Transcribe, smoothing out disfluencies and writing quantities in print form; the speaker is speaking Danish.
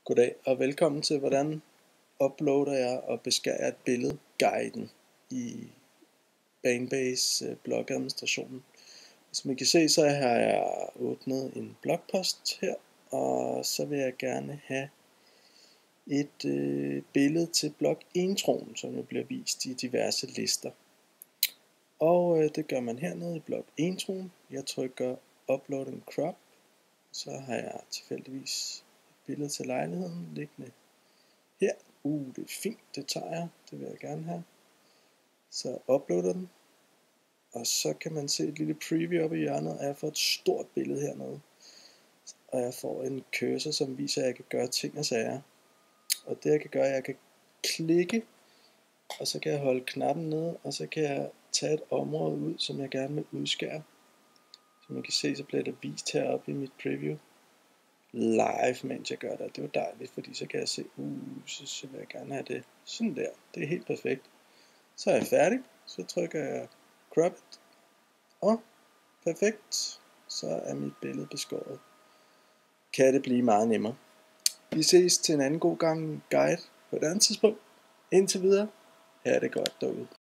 Goddag og velkommen til hvordan uploader jeg og beskærer et billede guiden i Banebase blogadministrationen. Som I kan se, så har jeg åbnet en blogpost her, og så vil jeg gerne have et billede til blogintroen, som jo bliver vist i diverse lister. Og det gør man hernede i blogintroen. Jeg trykker upload and crop, så har jeg tilfældigvis billede til lejligheden liggende her. Det er fint, det tager jeg, det vil jeg gerne have. Så uploader den, og så kan man se et lille preview oppe i hjørnet, og jeg får et stort billede hernede. Og jeg får en cursor, som viser, at jeg kan gøre ting og sager. Og det jeg kan gøre, jeg kan klikke, og så kan jeg holde knappen nede, og så kan jeg tage et område ud, som jeg gerne vil udskære. Som I kan se, så bliver det vist heroppe i mit preview live, mens jeg gør det. Det var dejligt, fordi så kan jeg se, så vil jeg gerne have det sådan der. Det er helt perfekt. Så er jeg færdig. Så trykker jeg crop it. Og perfekt. Så er mit billede beskåret. Kan det blive meget nemmere. Vi ses til en anden god gang guide på et andet tidspunkt. Indtil videre. Ha' det godt derude.